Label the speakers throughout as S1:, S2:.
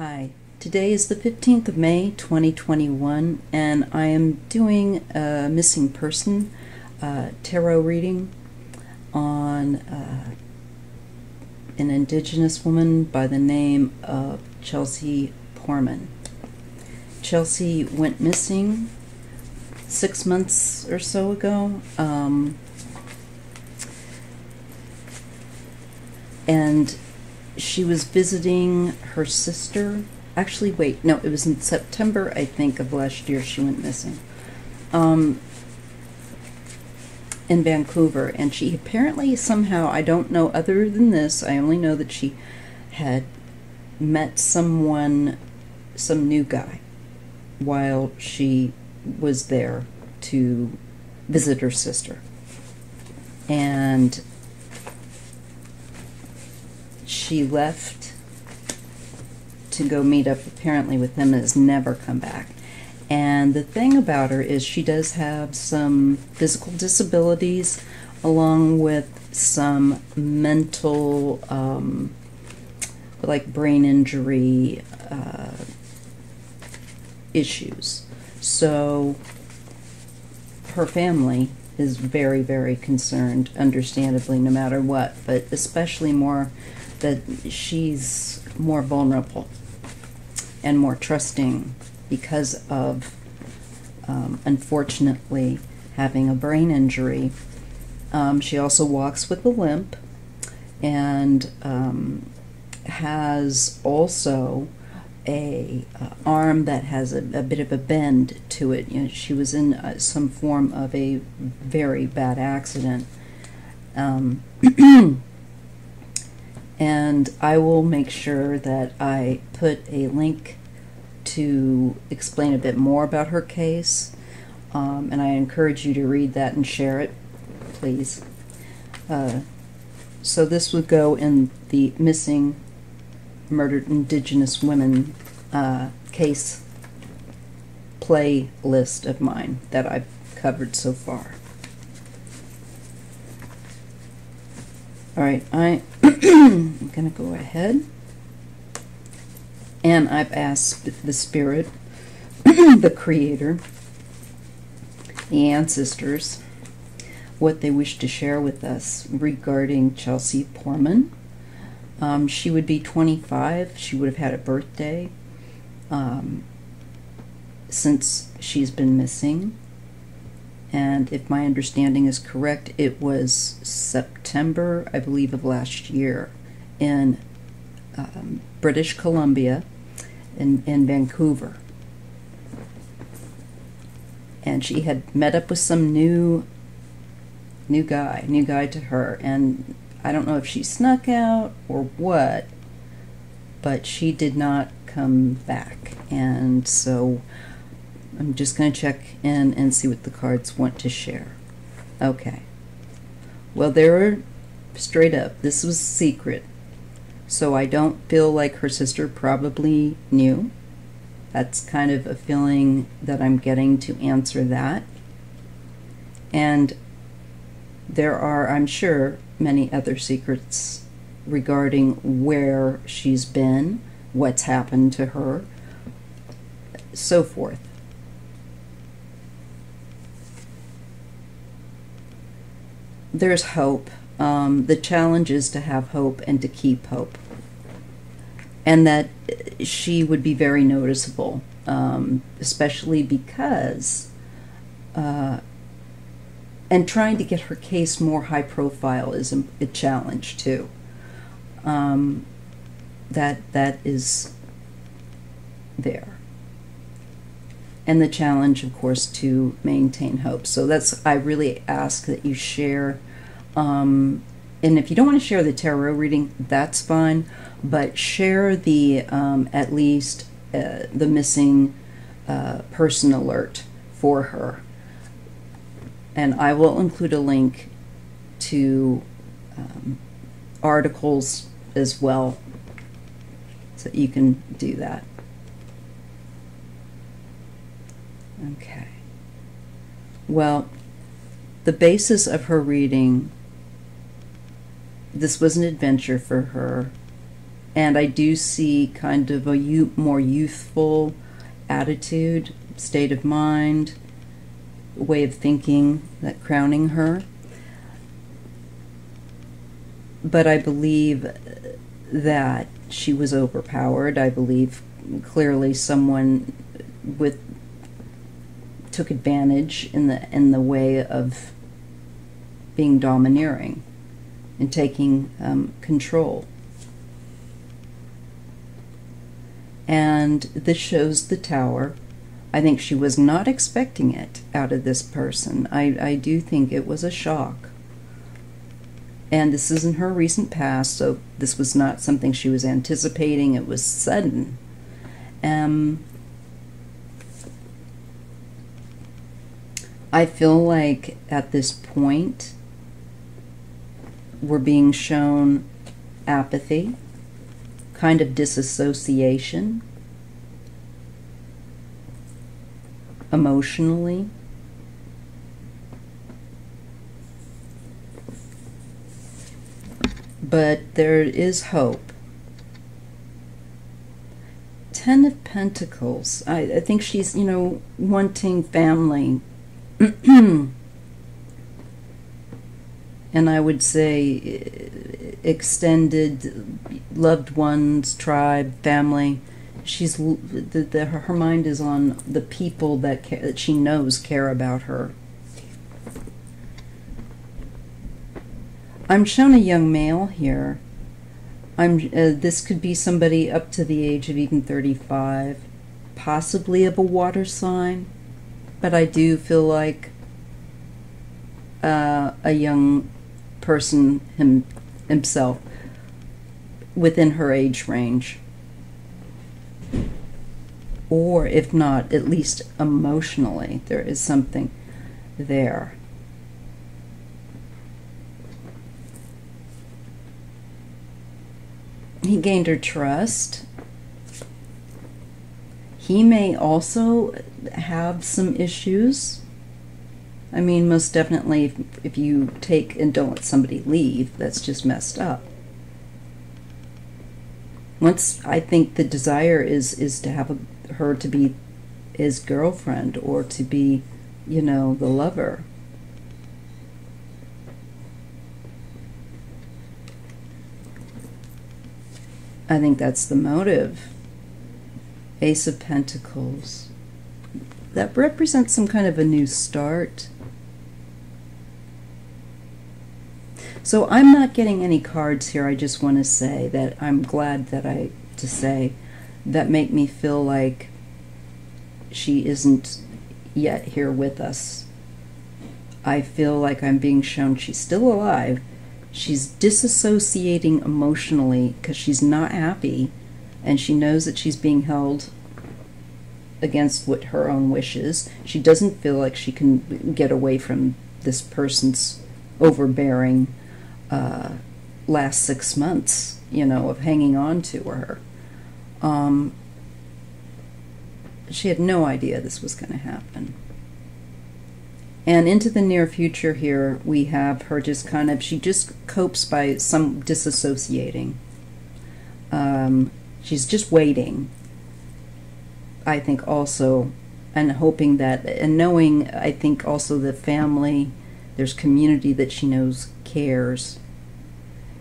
S1: Hi, today is the 15th of May 2021, and I am doing a missing person tarot reading on an Indigenous woman by the name of Chelsea Porman. Chelsea went missing 6 months or so ago, and she was visiting her sister. Actually, wait, no, it was in September, I think, of last year she went missing, in Vancouver. And she apparently somehow, I don't know other than this, I only know that she had met someone, some new guy, while she was there to visit her sister. And she left to go meet up apparently with him and has never come back. And the thing about her is she does have some physical disabilities along with some mental, like brain injury issues. So her family is very, very concerned, understandably, no matter what, but especially more that she's more vulnerable and more trusting because of, unfortunately, having a brain injury. She also walks with a limp and has also a arm that has a bit of a bend to it. You know, she was in some form of a very bad accident. And I will make sure that I put a link to explain a bit more about her case, and I encourage you to read that and share it, please. So this would go in the missing, murdered Indigenous women case playlist of mine that I've covered so far. All right, I'm going to go ahead, and I've asked the Spirit, the Creator, the ancestors, what they wish to share with us regarding Chelsea Porman. She would be 25. She would have had a birthday since she's been missing. And if my understanding is correct, it was September, I believe, of last year in British Columbia, in Vancouver. And she had met up with some new guy to her. And I don't know if she snuck out or what, but she did not come back. And so I'm just going to check in and see what the cards want to share. Okay. Well, they were straight up. This was secret. So I don't feel like her sister probably knew. That's kind of a feeling that I'm getting to answer that. And there are, I'm sure, many other secrets regarding where she's been, what's happened to her, so forth. There's hope. The challenge is to have hope and to keep hope. And that she would be very noticeable, especially because, and trying to get her case more high profile is a challenge too. That is there. And the challenge, of course, to maintain hope. So that's, I really ask that you share, and if you don't want to share the tarot reading, that's fine, but share the, at least, the missing person alert for her. And I will include a link to articles as well, so you can do that. Okay. Well, the basis of her reading, this was an adventure for her. And I do see kind of a more youthful attitude, state of mind, way of thinking that crowning her. But I believe that she was overpowered. I believe clearly someone took advantage in the way of being domineering and taking control. And this shows the Tower. I think she was not expecting it out of this person. I do think it was a shock. And this is in her recent past, so this was not something she was anticipating. It was sudden. I feel like at this point we're being shown apathy, kind of disassociation, emotionally. But there is hope. Ten of Pentacles. I think she's, wanting family. And I would say extended loved ones, tribe, family. She's her mind is on the people that she knows care about her. I'm shown a young male here. This could be somebody up to the age of even 35, possibly of a water sign, but I do feel like a young person himself within her age range. Or if not, at least emotionally, there is something there. He gained her trust. He may also have some issues. I mean, most definitely, if you take and don't let somebody leave, that's just messed up. Once, I think the desire is to have her to be his girlfriend or to be, the lover. I think that's the motive. Ace of Pentacles. That represents some kind of a new start. So I'm not getting any cards here. I just want to say that I'm glad that that make me feel like she isn't yet here with us. I feel like I'm being shown she's still alive. She's disassociating emotionally because she's not happy, and she knows that she's being held against what her own wishes. She doesn't feel like she can get away from this person's overbearing last 6 months, of hanging on to her. She had no idea this was going to happen. And into the near future here, we have her just she just copes by some disassociating. She's just waiting, I think also, and hoping that, and knowing, I think also the family, there's community that she knows cares.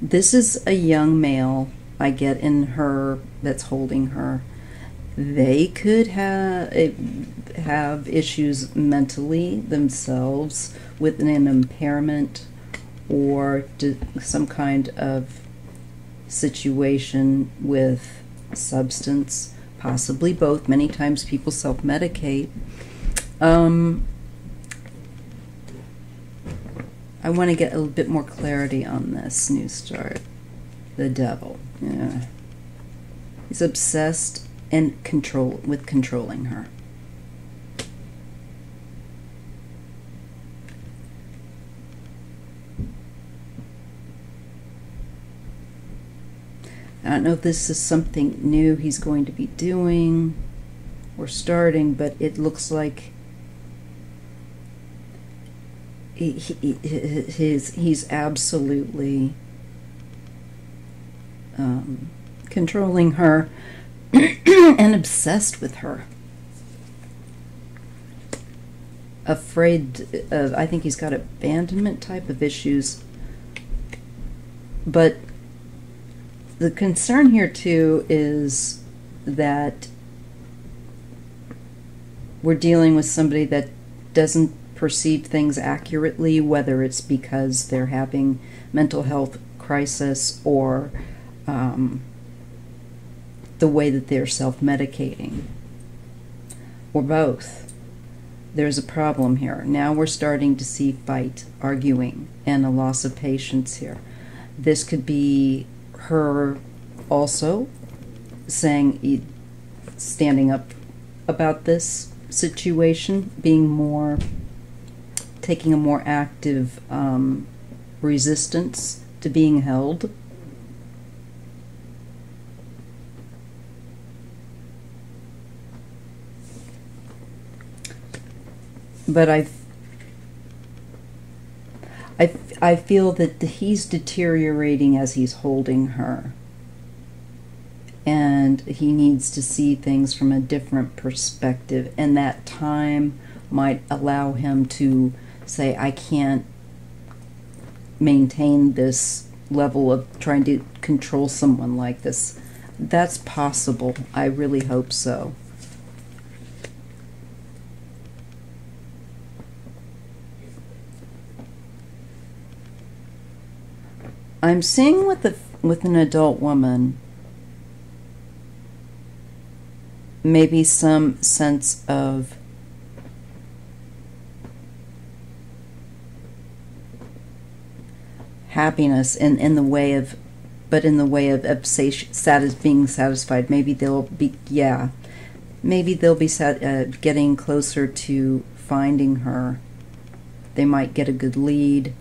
S1: This is a young male I get in her that's holding her. They could have issues mentally themselves with an impairment or some kind of situation with substance, possibly both. Many times people self-medicate. I want to get a little bit more clarity on this new start. The Devil. Yeah. He's obsessed and controlling her. I don't know if this is something new he's going to be doing or starting, but it looks like he's absolutely controlling her and obsessed with her. Afraid of, I think he's got abandonment type of issues. But the concern here too is that we're dealing with somebody that doesn't perceive things accurately, whether it's because they're having mental health crisis or the way that they're self-medicating, or both. There's a problem here. Now we're starting to see fight, arguing, and a loss of patience here. This could be her also saying, standing up about this situation, being more, taking a more active resistance to being held. But I feel that he's deteriorating as he's holding her. And he needs to see things from a different perspective. And that time might allow him to say, I can't maintain this level of trying to control someone like this. That's possible. I really hope so. I'm seeing with an adult woman maybe some sense of happiness in the way of, but in the way of being satisfied. Maybe they'll be, maybe they'll be getting closer to finding her. They might get a good lead.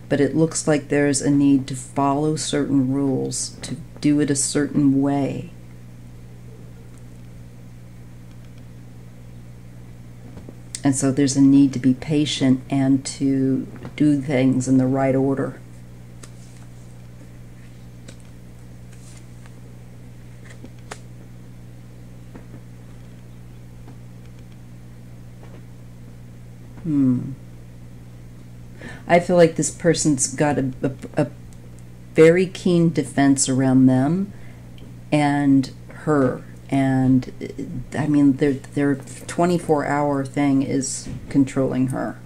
S1: But it looks like there's a need to follow certain rules, to do it a certain way. And so there's a need to be patient and to do things in the right order. I feel like this person's got a very keen defense around them and her. And I mean, their 24-hour thing is controlling her.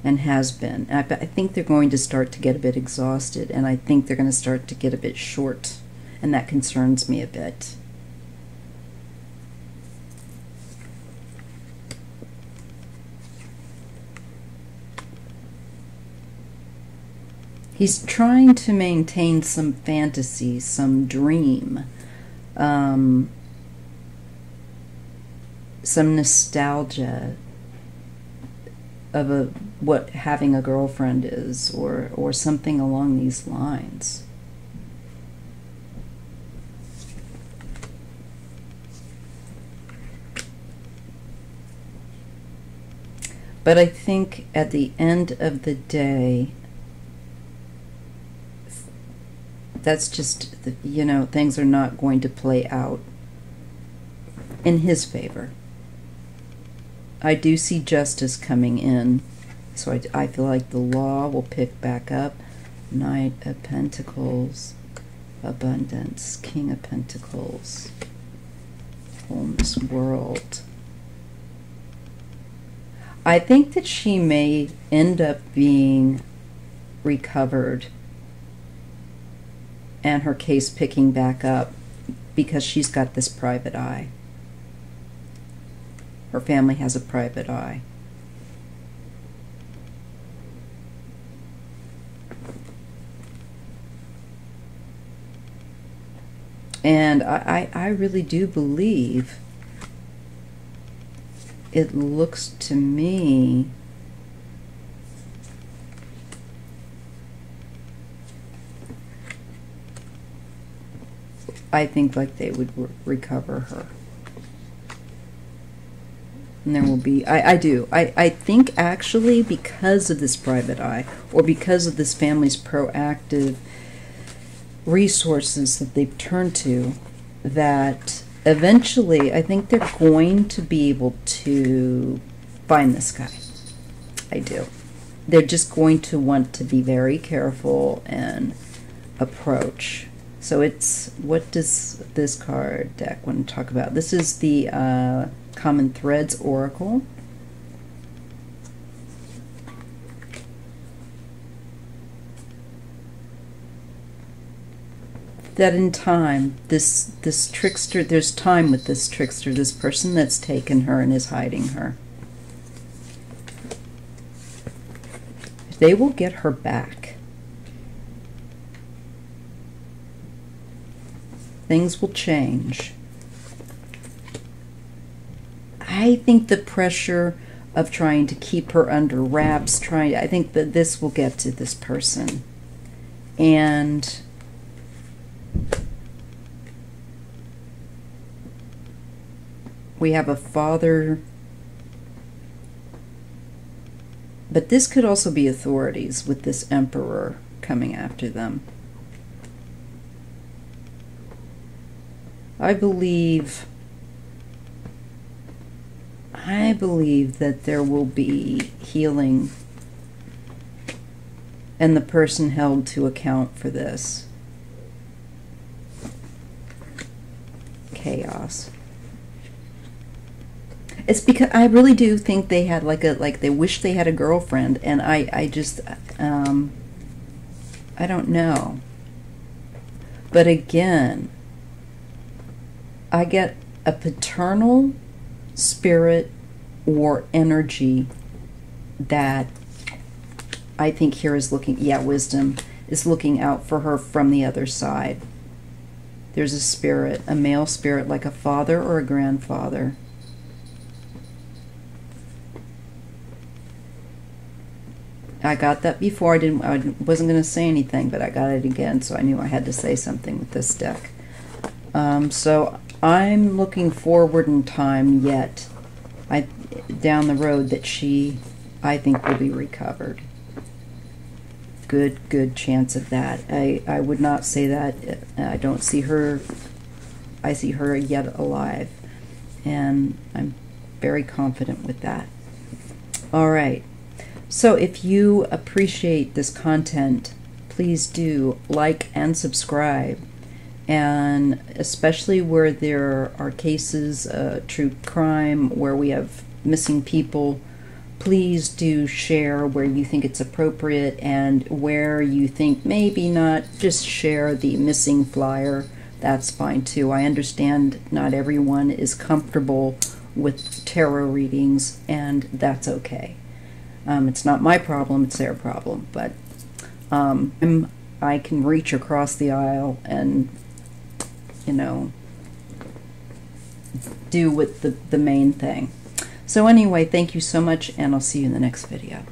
S1: And has been. I think they're going to start to get a bit exhausted, and I think they're going to start to get a bit short. And that concerns me a bit. He's trying to maintain some fantasy, some dream, some nostalgia of what having a girlfriend is, or something along these lines. But I think at the end of the day, that's just, you know, things are not going to play out in his favor. I do see justice coming in, so I feel like the law will pick back up. Knight of Pentacles, abundance, King of Pentacles, wholeness, world. I think that she may end up being recovered and her case picking back up because she's got this private eye. Her family has a private eye. And I really do believe, it looks to me I think like they would recover her. And there will be, I do. I think actually because of this private eye, or because of this family's proactive resources that they've turned to that eventually I think they're going to be able to find this guy. I do. They're just going to want to be very careful and approach. So it's, what does this card deck want to talk about? This is the Common Threads Oracle. That in time, this trickster, there's time with this trickster, this person that's taken her and is hiding her. They will get her back. Things will change. I think the pressure of trying to keep her under wraps, I think that this will get to this person. And we have a father, but this could also be authorities with this emperor coming after them. I believe that there will be healing and the person held to account for this. Chaos. It's because I really do think they had like they wish they had a girlfriend, and I just I don't know. But again, I get a paternal spirit or energy that I think here is looking, yeah, wisdom is looking out for her from the other side. There's a spirit, a male spirit, like a father or a grandfather. I got that before. I wasn't going to say anything, but I got it again, so I knew I had to say something with this deck. So I'm looking forward in time yet, down the road, that she, I think, will be recovered. Good chance of that. I would not say that. I don't see her. I see her yet alive, and I'm very confident with that. All right. So if you appreciate this content, please do like and subscribe. And especially where there are cases, true crime, where we have missing people, please do share where you think it's appropriate, and where you think maybe not, just share the missing flyer. That's fine too. I understand not everyone is comfortable with tarot readings, and that's okay. It's not my problem, it's their problem, but I can reach across the aisle and, you know, do with the main thing. So anyway, thank you so much, and I'll see you in the next video.